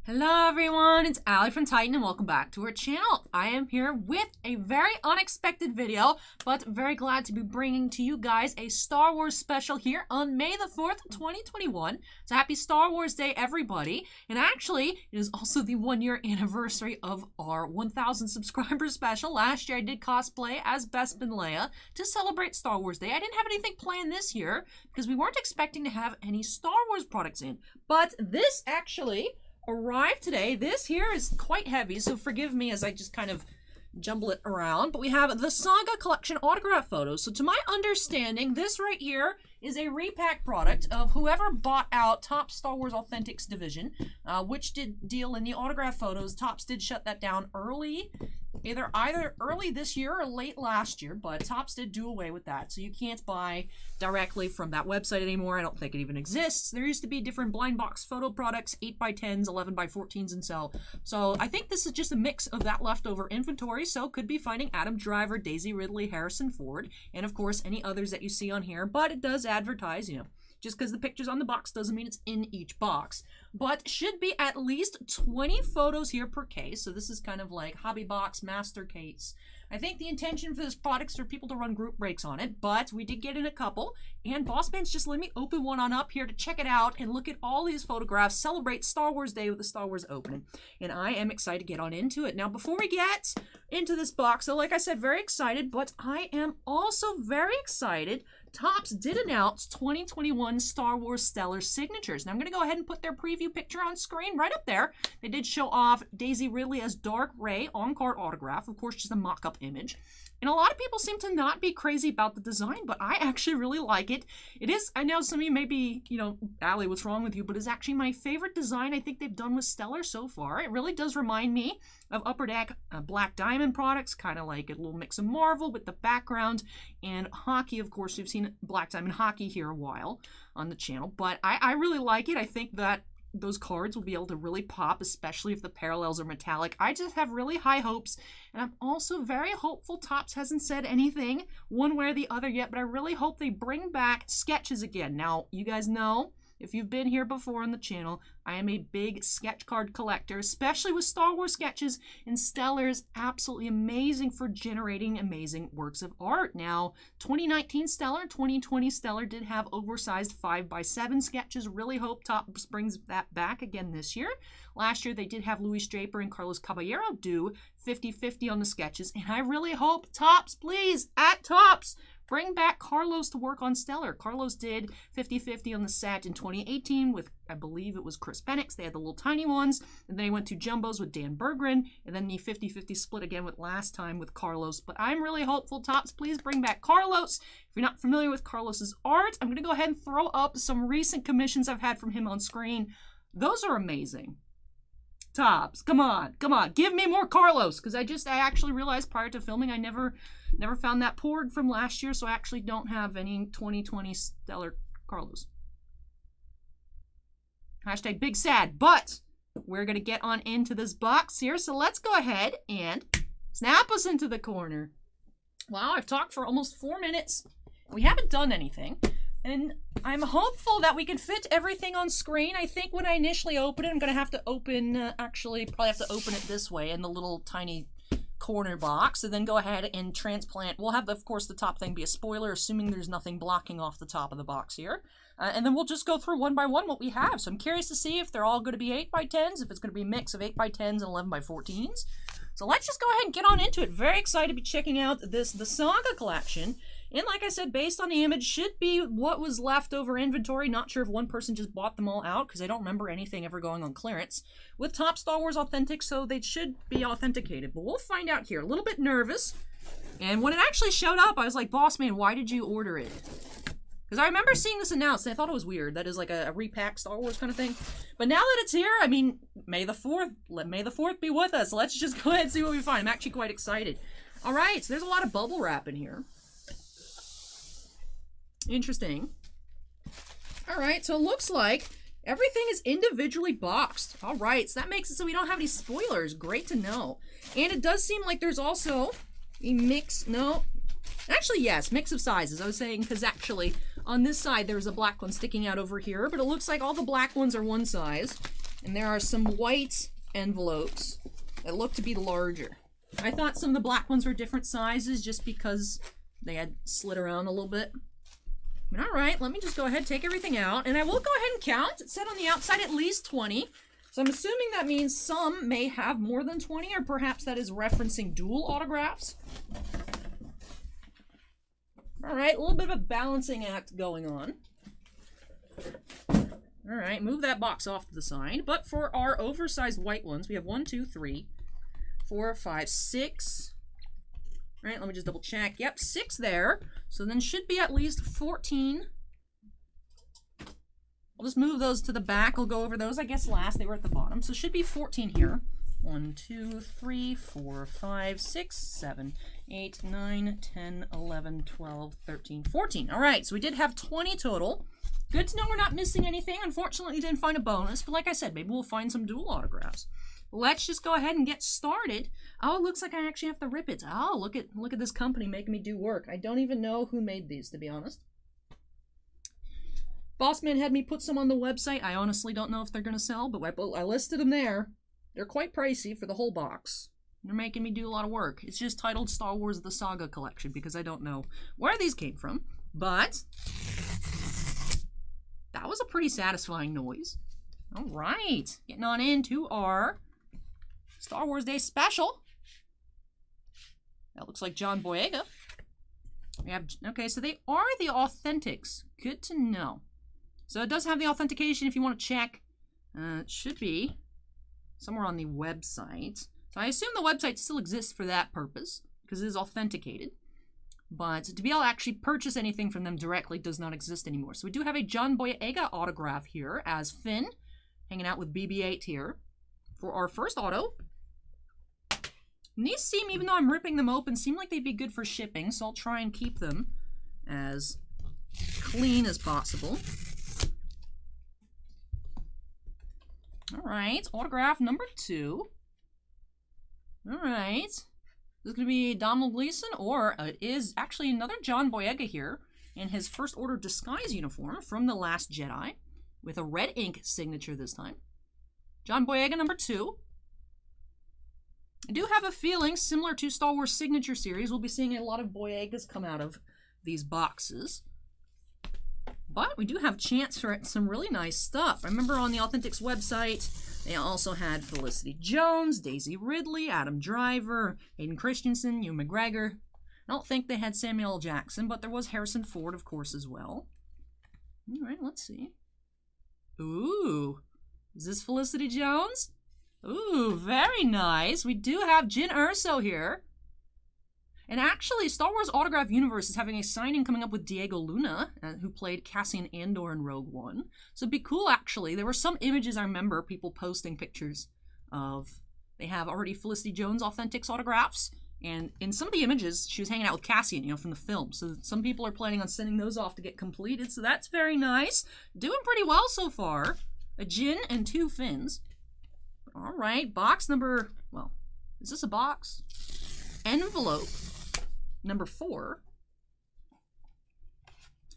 Hello everyone, it's Allie from Titan and welcome back to our channel. I am here with a very unexpected video, but very glad to be bringing to you guys a Star Wars special here on May the 4th, 2021. So happy Star Wars Day, everybody. And actually, it is also the 1-year anniversary of our 1,000 subscriber special. Last year I did cosplay as Bespin Leia to celebrate Star Wars Day. I didn't have anything planned this year because we weren't expecting to have any Star Wars products in. But this actually arrived today. This here is quite heavy, so forgive me as I just kind of jumble it around. But we have the Saga Collection autograph photos. So to my understanding, this right here is a repack product of whoever bought out Topps Star Wars Authentics division, which did deal in the autograph photos. Topps did shut that down early, either early this year or late last year, but Topps did do away with that. So you can't buy directly from that website anymore. I don't think it even exists. There used to be different blind box photo products, 8x10s, 11x14s, and so I think this is just a mix of that leftover inventory. So could be finding Adam Driver, Daisy Ridley, Harrison Ford, and of course any others that you see on here. But it does advertise, just because the picture's on the box doesn't mean it's in each box. But should be at least 20 photos here per case. So this is kind of like hobby box, master case. I think the intention for this product is for people to run group breaks on it, but we did get in a couple. And Boss Man's just let me open one on up here to check it out and look at all these photographs, celebrate Star Wars Day with the Star Wars opening. And I am excited to get on into it. Now, before we get into this box, so like I said, very excited, but I am also very excited. Topps did announce 2021 Star Wars Stellar Signatures. Now, I'm going to go ahead and put their preview picture on screen right up there. They did show off Daisy Ridley as Dark Rey on-card autograph. Of course, just a mock-up image. And a lot of people seem to not be crazy about the design, but I actually really like it. It is, I know some of you may be, Allie, what's wrong with you? But it's actually my favorite design I think they've done with Stellar so far. It really does remind me of Upper Deck Black Diamond products, kind of like a little mix of Marvel with the background and hockey. Of course, we've seen Black Diamond hockey here a while on the channel, but I really like it. I think that those cards will be able to really pop, especially if the parallels are metallic. I just have really high hopes, and I'm also very hopeful. Topps hasn't said anything one way or the other yet, but I really hope they bring back sketches again. Now, you guys know, if you've been here before on the channel, I am a big sketch card collector, especially with Star Wars sketches, and Stellar is absolutely amazing for generating amazing works of art. Now, 2019 Stellar, 2020 Stellar did have oversized 5x7 sketches. Really hope Topps brings that back again this year. Last year, they did have Luis Draper and Carlos Caballero do 50-50 on the sketches, and I really hope Topps, please, at Topps, bring back Carlos to work on Stellar. Carlos did 50-50 on the set in 2018 with, I believe it was Chris Penix. They had the little tiny ones. And then he went to Jumbos with Dan Berggren. And then the 50-50 split again with last time with Carlos. But I'm really hopeful. Topps, please bring back Carlos. If you're not familiar with Carlos's art, I'm going to go ahead and throw up some recent commissions I've had from him on screen. Those are amazing. Topps, come on, give me more Carlos, because I actually realized prior to filming I never found that poured from last year, so I actually don't have any 2020 Stellar Carlos. Hashtag big sad, but we're going to get on into this box here, so let's go ahead and snap us into the corner. Wow, I've talked for almost 4 minutes. We haven't done anything. And I'm hopeful that we can fit everything on screen. I think when I initially open it, I'm going to have to open, probably have to open it this way in the little tiny corner box, and then go ahead and transplant. We'll have, of course, the top thing be a spoiler, assuming there's nothing blocking off the top of the box here. And then we'll just go through one by one what we have. So I'm curious to see if they're all going to be 8x10s, if it's going to be a mix of 8x10s and 11x14s. So let's just go ahead and get on into it. Very excited to be checking out the Saga collection. And like I said, based on the image, should be what was left over inventory. Not sure if one person just bought them all out, because I don't remember anything ever going on clearance. With Topps Star Wars Authentics, so they should be authenticated. But we'll find out here. A little bit nervous. And when it actually showed up, I was like, Boss Man, why did you order it? Because I remember seeing this announced, and I thought it was weird. That is like a repack Star Wars kind of thing. But now that it's here, I mean, May the 4th be with us. Let's just go ahead and see what we find. I'm actually quite excited. All right, so there's a lot of bubble wrap in here. Interesting. All right, so it looks like everything is individually boxed. All right, so that makes it so we don't have any spoilers. Great to know. And it does seem like there's also a mix. No, actually, yes, mix of sizes. I was saying because actually on this side there's a black one sticking out over here, but it looks like all the black ones are one size. And there are some white envelopes that look to be larger. I thought some of the black ones were different sizes just because they had slid around a little bit. But all right, let me just go ahead and take everything out. And I will go ahead and count. It said on the outside at least 20. So I'm assuming that means some may have more than 20, or perhaps that is referencing dual autographs. All right, a little bit of a balancing act going on. All right, move that box off to the side. But for our oversized white ones, we have 1, 2, 3, 4, 5, 6. All right, let me just double check. Yep, 6 there. So then should be at least 14. I'll just move those to the back. I'll go over those, I guess, last. They were at the bottom. So should be 14 here. 1, 2, 3, 4, 5, 6, 7, 8, 9, 10, 11, 12, 13, 14. All right, so we did have 20 total. Good to know we're not missing anything. Unfortunately, didn't find a bonus, but like I said, maybe we'll find some dual autographs. Let's just go ahead and get started. Oh, it looks like I actually have to rip it. Oh, look at this company making me do work. I don't even know who made these, to be honest. Bossman had me put some on the website. I honestly don't know if they're going to sell, but I listed them there. They're quite pricey for the whole box. They're making me do a lot of work. It's just titled Star Wars The Saga Collection because I don't know where these came from, but that was a pretty satisfying noise. All right, getting on into our Star Wars Day special. That looks like John Boyega. We have, okay, so they are the Authentics. Good to know. So it does have the authentication if you want to check. It should be somewhere on the website. So I assume the website still exists for that purpose because it is authenticated. But to be able to actually purchase anything from them directly does not exist anymore. So we do have a John Boyega autograph here as Finn, hanging out with BB-8 here for our first auto. And these seem, even though I'm ripping them open, seem like they'd be good for shipping, so I'll try and keep them as clean as possible. All right, autograph number 2. All right. This is going to be Donald Gleason, or it is actually another John Boyega here in his First Order disguise uniform from The Last Jedi with a red ink signature this time. John Boyega number 2. I do have a feeling, similar to Star Wars Signature Series, we'll be seeing a lot of Boyegas come out of these boxes. But we do have a chance for some really nice stuff. I remember on the Authentics website, they also had Felicity Jones, Daisy Ridley, Adam Driver, Hayden Christensen, Ewan McGregor. I don't think they had Samuel L. Jackson, but there was Harrison Ford, of course, as well. All right, let's see. Ooh, is this Felicity Jones? Ooh, very nice. We do have Jyn Erso here. And actually, Star Wars Autograph Universe is having a signing coming up with Diego Luna, who played Cassian Andor in Rogue One. So it'd be cool, actually. There were some images I remember people posting pictures of. They have already Felicity Jones Authentics autographs. And in some of the images, she was hanging out with Cassian, you know, from the film. So some people are planning on sending those off to get completed. So that's very nice. Doing pretty well so far. A Jyn and 2 Finns. All right, box number, well, is this a box? Envelope number 4.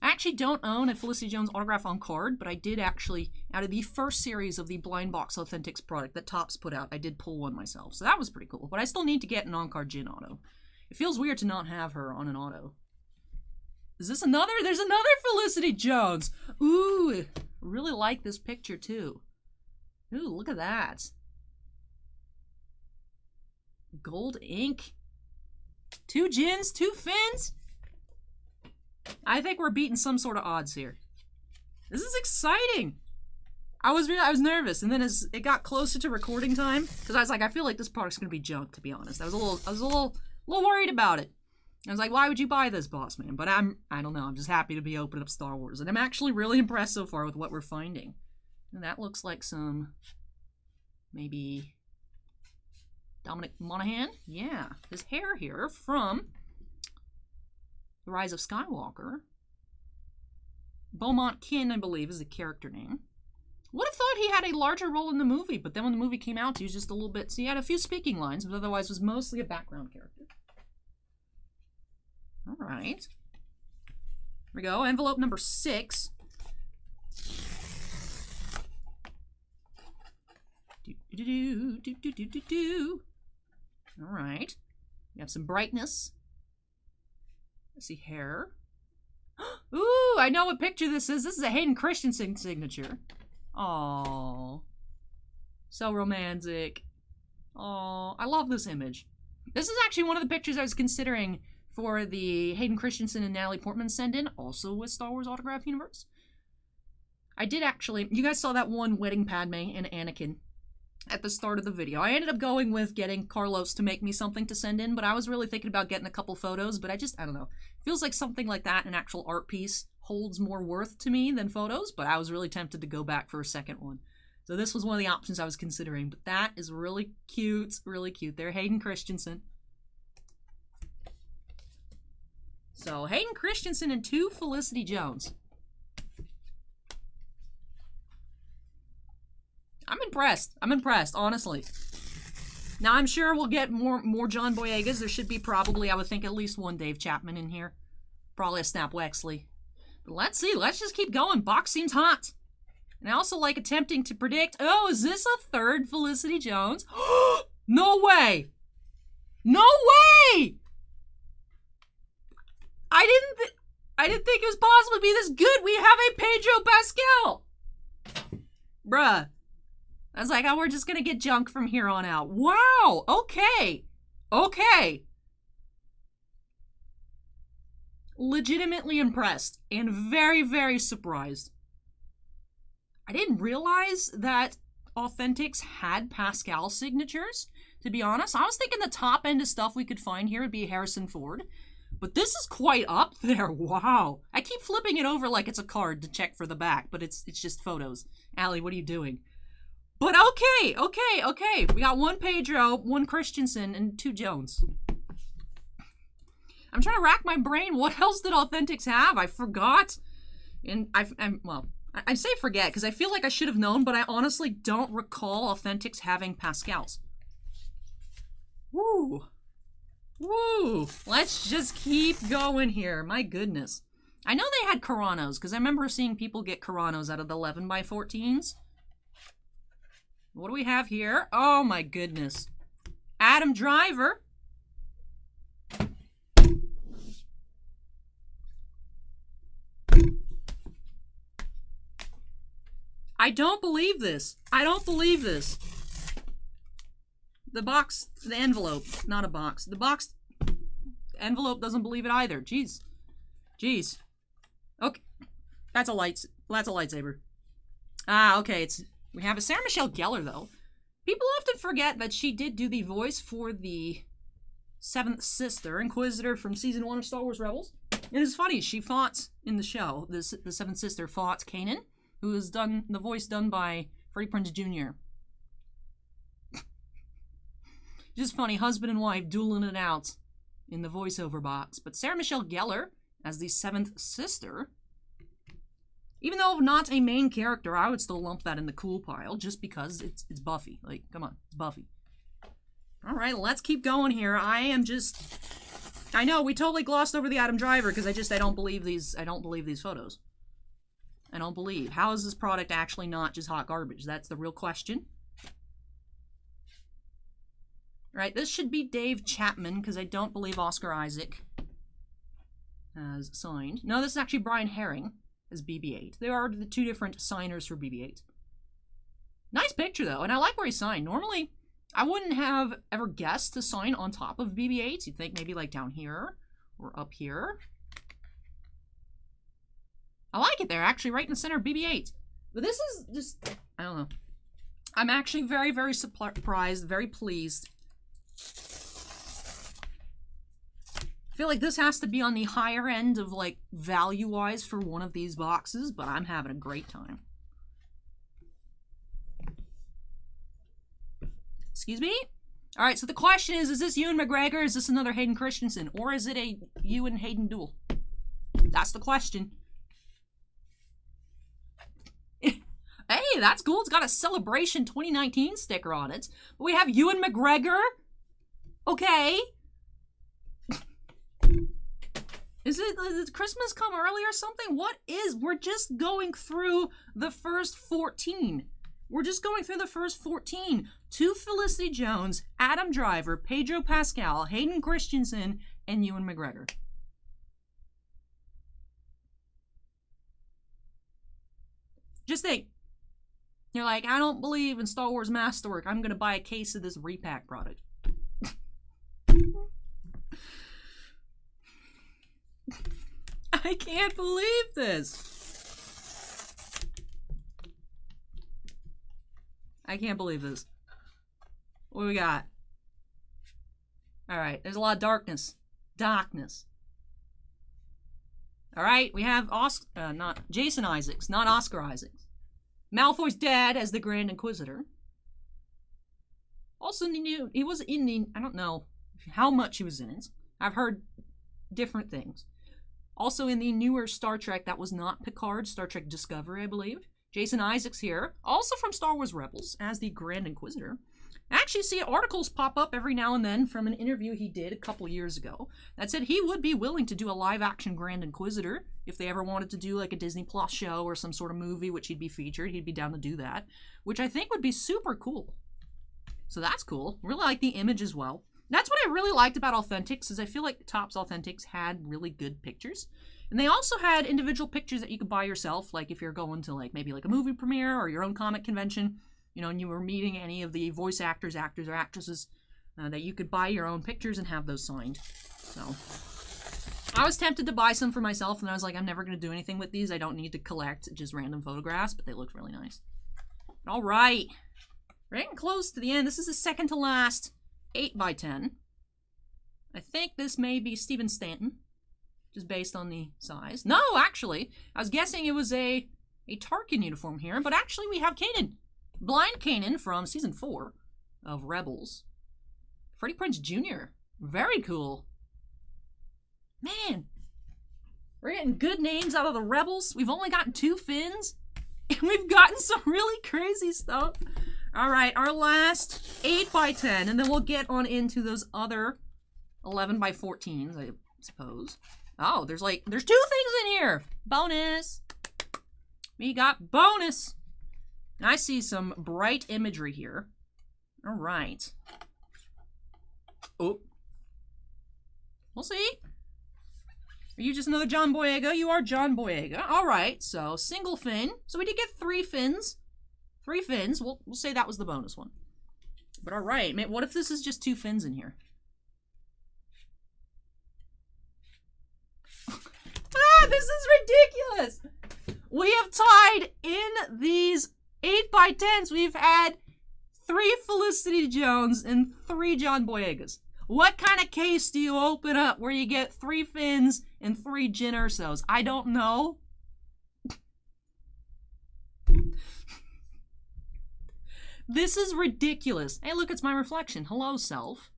I actually don't own a Felicity Jones autograph on card, but I did actually, out of the first series of the Blind Box Authentics product that Topps put out, I did pull one myself. So that was pretty cool. But I still need to get an on-card Jyn auto. It feels weird to not have her on an auto. Is this another? There's another Felicity Jones. Ooh, I really like this picture too. Ooh, look at that. Gold ink. 2 Jyns, 2 Finns. I think we're beating some sort of odds here. This is exciting. I was nervous, and then as it got closer to recording time, because I was like, I feel like this product's gonna be junk, to be honest. I was a little worried about it. I was like, why would you buy this, boss man? But I don't know. I'm just happy to be opening up Star Wars, and I'm actually really impressed so far with what we're finding. And that looks like some maybe Dominic Monaghan? Yeah, his hair here from The Rise of Skywalker. Beaumont Kin, I believe, is the character name. Would have thought he had a larger role in the movie, but then when the movie came out, he was just a little bit... So he had a few speaking lines, but otherwise was mostly a background character. All right. Here we go. Envelope number 6. All right. We have some brightness. I see hair. Ooh, I know what picture this is. This is a Hayden Christensen signature. Aww. So romantic. Aww. I love this image. This is actually one of the pictures I was considering for the Hayden Christensen and Natalie Portman send-in, also with Star Wars Autograph Universe. I did actually, you guys saw that one wedding Padme and Anakin at the start of the video. I ended up going with getting Carlos to make me something to send in, but I was really thinking about getting a couple photos, but I don't know. Feels like something like that, an actual art piece, holds more worth to me than photos, but I was really tempted to go back for a second one. So this was one of the options I was considering, but that is really cute, really cute. There, Hayden Christensen. So, Hayden Christensen and 2 Felicity Jones. I'm impressed, honestly. Now, I'm sure we'll get more John Boyegas. There should be probably, I would think, at least 1 Dave Chapman in here. Probably a Snap Wexley. But let's see. Let's just keep going. Box seems hot. And I also like attempting to predict, oh, is this a 3rd Felicity Jones? No way! No way! I didn't think it was possible to be this good. We have a Pedro Pascal. Bruh. I was like, oh, we're just gonna get junk from here on out. Wow! Okay. Okay. Legitimately impressed and very, very surprised. I didn't realize that Authentics had Pascal signatures, to be honest. I was thinking the top end of stuff we could find here would be Harrison Ford. But this is quite up there. Wow. I keep flipping it over like it's a card to check for the back, but it's just photos. Allie, what are you doing? But okay. We got 1 Pedro, 1 Christensen, and 2 Jones. I'm trying to rack my brain. What else did Authentics have? I forgot. And I say forget because I feel like I should have known, but I honestly don't recall Authentics having Pascals. Woo. Woo. Let's just keep going here. My goodness. I know they had Caranos because I remember seeing people get Caranos out of the 11x14s. What do we have here? Oh my goodness. Adam Driver. I don't believe this. I don't believe this. The box, the envelope, not a box. The box envelope doesn't believe it either. Jeez. Jeez. Okay. That's a lightsaber. Ah, okay. We have a Sarah Michelle Gellar, though. People often forget that she did do the voice for the 7th sister, Inquisitor from season 1 of Star Wars Rebels. It is funny, she fought in the show, the 7th sister fought Kanan, who was the voice done by Freddie Prinze Jr. Just funny, husband and wife dueling it out in the voiceover box. But Sarah Michelle Gellar, as the 7th sister, even though not a main character, I would still lump that in the cool pile, just because it's Buffy. Like, come on, it's Buffy. Alright, let's keep going here. I know, we totally glossed over the Adam Driver, because I don't believe these photos. I don't believe. How is this product actually not just hot garbage? That's the real question. Right, this should be Dave Chapman, because I don't believe Oscar Isaac has signed. No, this is actually Brian Herring as BB-8. There are the 2 different signers for BB-8. Nice picture, though, and I like where he signed. Normally, I wouldn't have ever guessed to sign on top of BB-8s. You'd think maybe like down here or up here. I like it there, actually, right in the center of BB-8. But this is just, I don't know. I'm actually very, very surprised, very pleased. I feel like this has to be on the higher end of, like, value-wise for one of these boxes, but I'm having a great time. Excuse me? Alright, so the question is this Ewan McGregor, is this another Hayden Christensen, or is it a Ewan Hayden duel? That's the question. Hey, that's cool. It's got a Celebration 2019 sticker on it. But we have Ewan McGregor. Okay. Did Christmas come early or something? What is? We're just going through the first 14. We're just going through the first 14. 2 Felicity Jones, Adam Driver, Pedro Pascal, Hayden Christensen, and Ewan McGregor. Just think. You're like, I don't believe in Star Wars masterwork. I'm going to buy a case of this repack product. I can't believe this. I can't believe this. What do we got? Alright, there's a lot of darkness. Darkness. Alright, we have not Jason Isaacs, not Oscar Isaacs. Malfoy's dad as the Grand Inquisitor. Also, he was in the, I don't know how much he was in it. I've heard different things. Also in the newer Star Trek that was not Picard, Star Trek Discovery, I believe. Jason Isaacs here, also from Star Wars Rebels, as the Grand Inquisitor. I actually see articles pop up every now and then from an interview he did a couple years ago that said he would be willing to do a live-action Grand Inquisitor if they ever wanted to do like a Disney Plus show or some sort of movie which he'd be featured. He'd be down to do that, which I think would be super cool. So that's cool. Really like the image as well. That's what I really liked about Authentics, is I feel like Topps Authentics had really good pictures. And they also had individual pictures that you could buy yourself, like if you're going to like maybe like a movie premiere or your own comic convention, you know, and you were meeting any of the voice actors, or actresses, that you could buy your own pictures and have those signed. So I was tempted to buy some for myself, and I was like, I'm never going to do anything with these. I don't need to collect just random photographs, but they look really nice. All right. We're getting close to the end. This is the second to last 8x10. I think this may be Stephen Stanton, just based on the size. No, actually, I was guessing it was a Tarkin uniform here, but actually we have Kanan. Blind Kanan from Season 4 of Rebels. Freddie Prinze Jr. Very cool. Man, we're getting good names out of the Rebels. We've only gotten 2 Finns, and we've gotten some really crazy stuff. All right, our last 8x10, and then we'll get on into those other 11x14s, I suppose. Oh, there's 2 things in here. Bonus. We got bonus. And I see some bright imagery here. All right. Oh. We'll see. Are you just another John Boyega? You are John Boyega. All right, so single fin. So we did get 3 fins. 3 fins. We'll say that was the bonus one. But all right, man, what if this is just 2 fins in here? This is ridiculous. We have tied in these 8x10s. We've had 3 Felicity Jones and 3 John Boyegas. What kind of case do you open up where you get 3 Finns and 3 Jyn Ersos? I don't know. This is ridiculous. Hey, look, it's my reflection. Hello, self.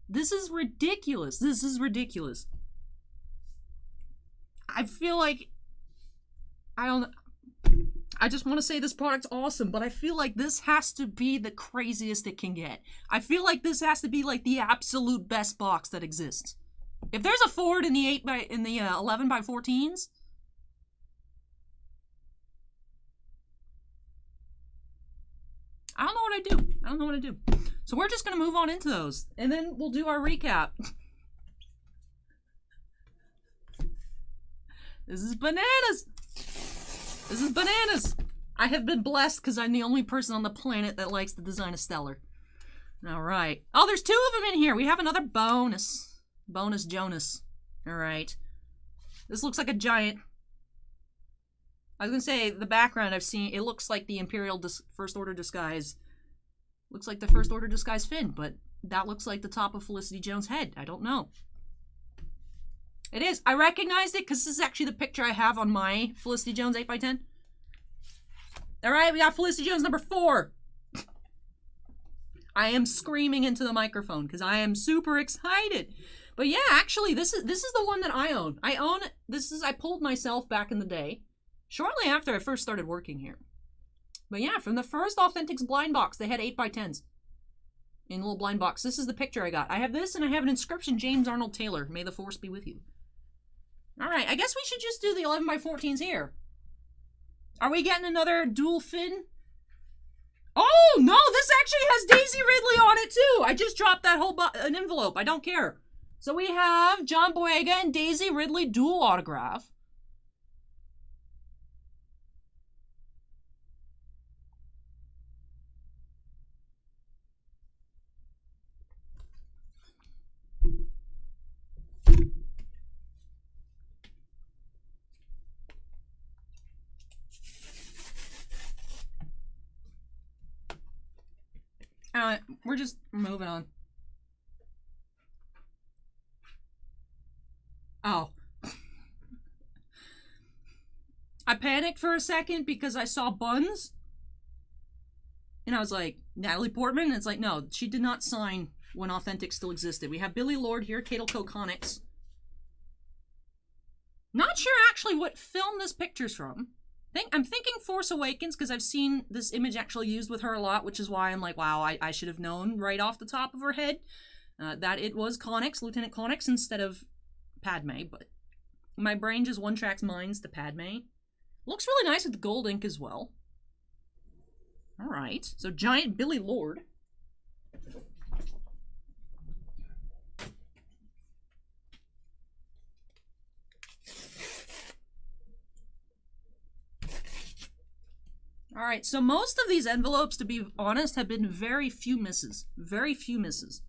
This is ridiculous. This is ridiculous. I feel like, I just want to say this product's awesome, but I feel like this has to be the craziest it can get. I feel like this has to be like the absolute best box that exists. If there's a Ford in the 11x14s, I don't know what I do. I don't know what I do. So we're just going to move on into those, and then we'll do our recap. This is bananas. This is bananas. I have been blessed because I'm the only person on the planet that likes the design of Stellar. All right. Oh, there's 2 of them in here. We have another bonus. Bonus Jonas. All right. This looks like a giant. I was going to say, the background I've seen, it looks like the Imperial First Order disguise. Looks like the First Order disguise Finn, but that looks like the top of Felicity Jones' head. I don't know. It is. I recognized it because this is actually the picture I have on my Felicity Jones 8x10. All right, we got Felicity Jones number 4. I am screaming into the microphone because I am super excited. But yeah, actually, this is the one that I own. I pulled myself back in the day, shortly after I first started working here. But yeah, from the first Authentics blind box, they had 8x10s. In a little blind box. This is the picture I got. I have this, and I have an inscription, James Arnold Taylor. May the force be with you. All right, I guess we should just do the 11x14s here. Are we getting another dual fin Oh, no, this actually has Daisy Ridley on it, too. I just dropped that whole an envelope. I don't care. So we have John Boyega and Daisy Ridley dual autograph. We're just moving on. Oh. I panicked for a second because I saw Buns. And I was like, Natalie Portman? And it's like, no, she did not sign when Authentic still existed. We have Billy Lord here, Cato Conics. Not sure actually what film this picture's from. I'm thinking Force Awakens because I've seen this image actually used with her a lot, which is why I'm like, wow, I should have known right off the top of her head that it was Connix, Lieutenant Connix, instead of Padme, but my brain just one-tracks minds to Padme. Looks really nice with the gold ink as well. Alright, so giant Billy Lord. Alright, so most of these envelopes, to be honest, have been very few misses. Very few misses.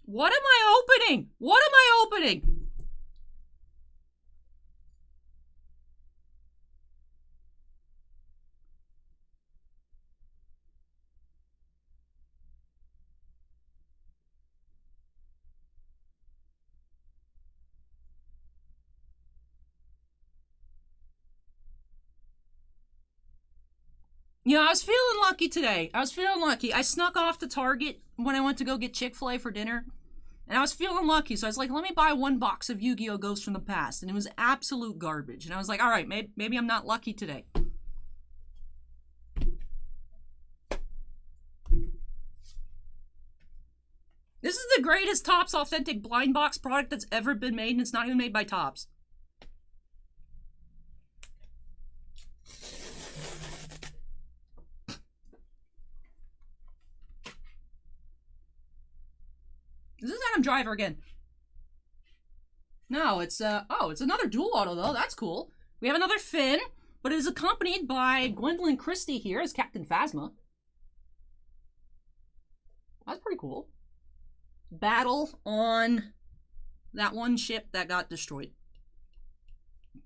What am I opening? What am I opening? Yeah, I was feeling lucky today. I was feeling lucky. I snuck off to Target when I went to go get Chick-fil-A for dinner. And I was feeling lucky, so I was like, let me buy one box of Yu-Gi-Oh! Ghosts from the Past. And it was absolute garbage. And I was like, alright, maybe I'm not lucky today. This is the greatest Topps Authentic blind box product that's ever been made, and it's not even made by Topps. Is this Adam Driver again? No, it's, oh, it's another dual auto, though. That's cool. We have another Finn, but it is accompanied by Gwendolyn Christie here as Captain Phasma. That's pretty cool. Battle on that one ship that got destroyed.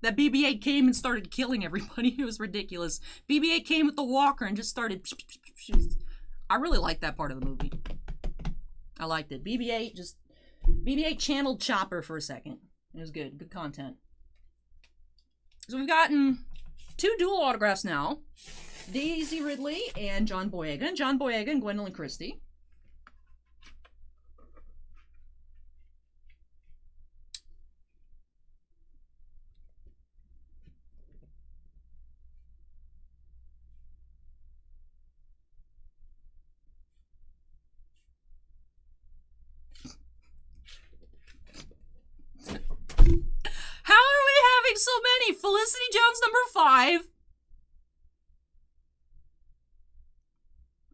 That BB-8 came and started killing everybody. It was ridiculous. BB-8 came with the walker and just started... I really liked that part of the movie. I liked it. BB-8 channeled Chopper for a second. It was good. Good content. So we've gotten 2 dual autographs now. Daisy Ridley and John Boyega. John Boyega and Gwendolyn Christie. So many. Felicity Jones number 5.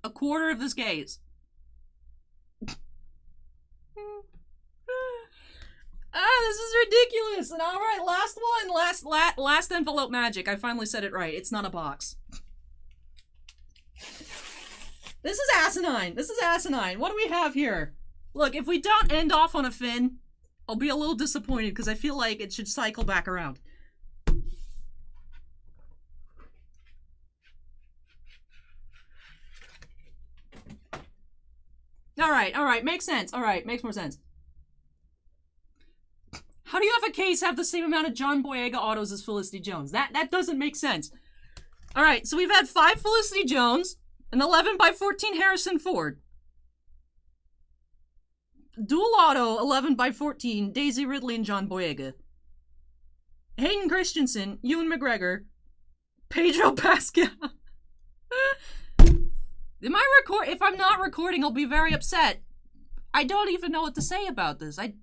A quarter of this gaze. This is ridiculous. And all right, last one, last envelope magic. I finally said it right. It's not a box. This is asinine. This is asinine. What do we have here? Look, if we don't end off on a Finn, I'll be a little disappointed because I feel like it should cycle back around. Alright, makes sense. Alright, makes more sense. How do you have a case have the same amount of John Boyega autos as Felicity Jones? That doesn't make sense. Alright, so we've had 5 Felicity Jones, an 11x14 Harrison Ford. Dual auto, 11x14, Daisy Ridley and John Boyega. Hayden Christensen, Ewan McGregor, Pedro Pascal. If I'm not recording, I'll be very upset. I don't even know what to say about this. I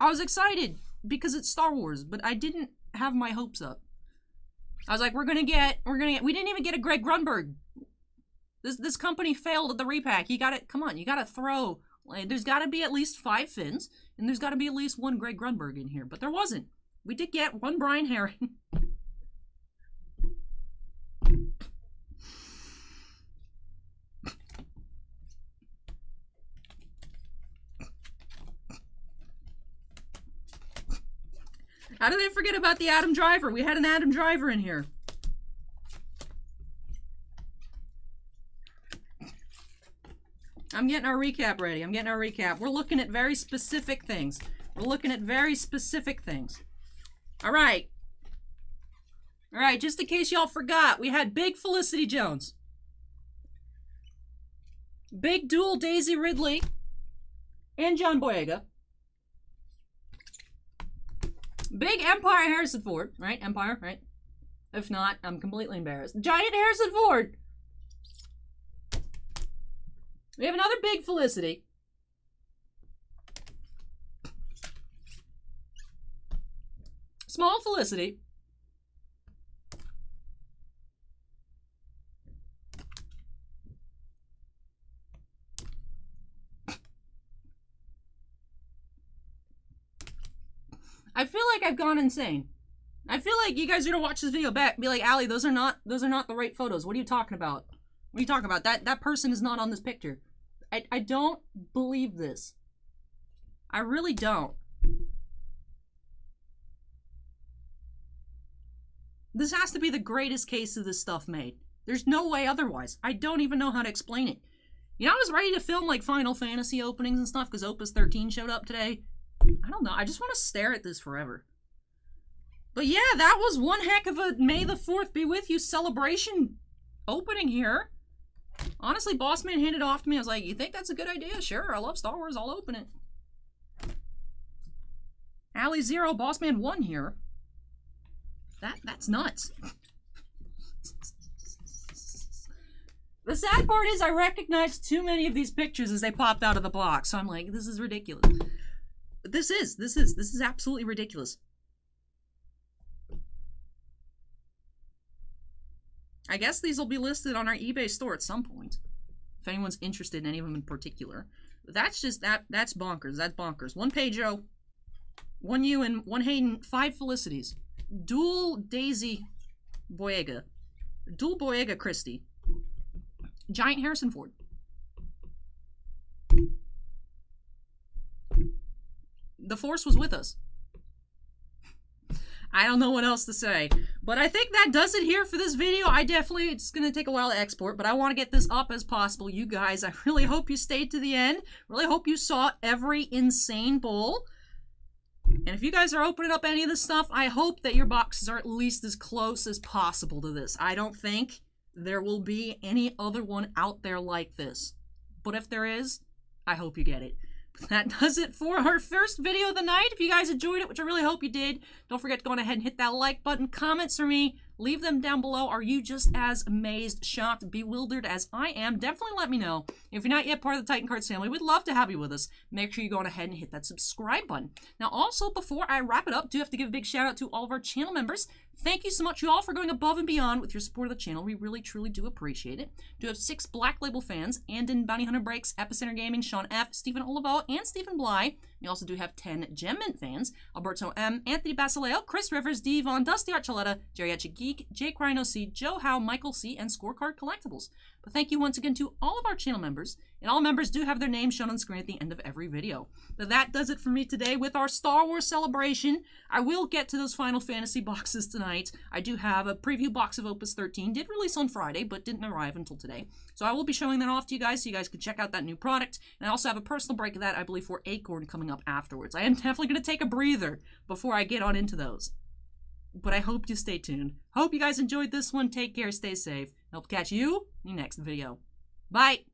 was excited because it's Star Wars, but I didn't have my hopes up. I was like, we didn't even get a Greg Grunberg. This company failed at the repack. Come on, you gotta throw. Like, there's gotta be at least 5 Finns, and there's gotta be at least 1 Greg Grunberg in here, but there wasn't. We did get 1 Brian Herring. How did I forget about the Adam Driver? We had an Adam Driver in here. I'm getting our recap ready. We're looking at very specific things. All right. Just in case y'all forgot, we had Big Felicity Jones. Big Dual Daisy Ridley. And John Boyega. Big Empire Harrison Ford, right? Empire, right? If not, I'm completely embarrassed. Giant Harrison Ford. We have another Big Felicity. Small Felicity. I feel like I've gone insane. I feel like you guys are gonna watch this video back and be like, Allie, those are not the right photos. What are you talking about? What are you talking about? That person is not on this picture. I don't believe this. I really don't. This has to be the greatest case of this stuff made. There's no way otherwise. I don't even know how to explain it. You know, I was ready to film like Final Fantasy openings and stuff because Opus 13 showed up today. I don't know. I just want to stare at this forever. But yeah, that was one heck of a May the 4th be with you celebration opening here. Honestly, Boss Man handed it off to me. I was like, you think that's a good idea? Sure, I love Star Wars. I'll open it. Allie 0, Boss Man 1 here. That's nuts. The sad part is I recognized too many of these pictures as they popped out of the box. So I'm like, this is ridiculous. But this is absolutely ridiculous. I guess these will be listed on our eBay store at some point, if anyone's interested in any of them in particular. But that's just, that's bonkers. That's bonkers. 1 Pedro, 1 Ewan, 1 Hayden, 5 Felicities. Dual Daisy Boyega. Dual Boyega Christie. Giant Harrison Ford. The Force was with us. I don't know what else to say. But I think that does it here for this video. It's going to take a while to export, but I want to get this up as possible. You guys, I really hope you stayed to the end. Really hope you saw every insane bowl. And if you guys are opening up any of this stuff, I hope that your boxes are at least as close as possible to this. I don't think there will be any other one out there like this. But if there is, I hope you get it. That does it for our first video of the night. If you guys enjoyed it, which I really hope you did, don't forget to go on ahead and hit that like button. Comments for me, leave them down below. Are you just as amazed, shocked, bewildered as I am? Definitely let me know. If you're not yet part of the Titan Cards family, we'd love to have you with us. Make sure you go on ahead and hit that subscribe button. Now, also, before I wrap it up, do have to give a big shout out to all of our channel members. Thank you so much, you all, for going above and beyond with your support of the channel. We really, truly do appreciate it. Do have 6 Black Label fans, Andon, Bounty Hunter Breaks, Epicenter Gaming, Sean F., Stephen Olivo, and Stephen Bly. We also do have 10 Gem Mint fans, Alberto M., Anthony Basileo, Chris Rivers, D. Von, Dusty Archuleta, Geriatric Geek, Jake Rhino C., Joe Howe, Michael C., and Scorecard Collectibles. But thank you once again to all of our channel members, and all members do have their names shown on screen at the end of every video. But that does it for me today with our Star Wars celebration. I will get to those Final Fantasy boxes tonight. I do have a preview box of Opus 13. Did release on Friday, but didn't arrive until today. So I will be showing that off to you guys so you guys can check out that new product. And I also have a personal break of that, I believe, for Acorn coming up afterwards. I am definitely going to take a breather before I get on into those. But I hope you stay tuned. Hope you guys enjoyed this one. Take care, stay safe. I'll catch you in the next video. Bye!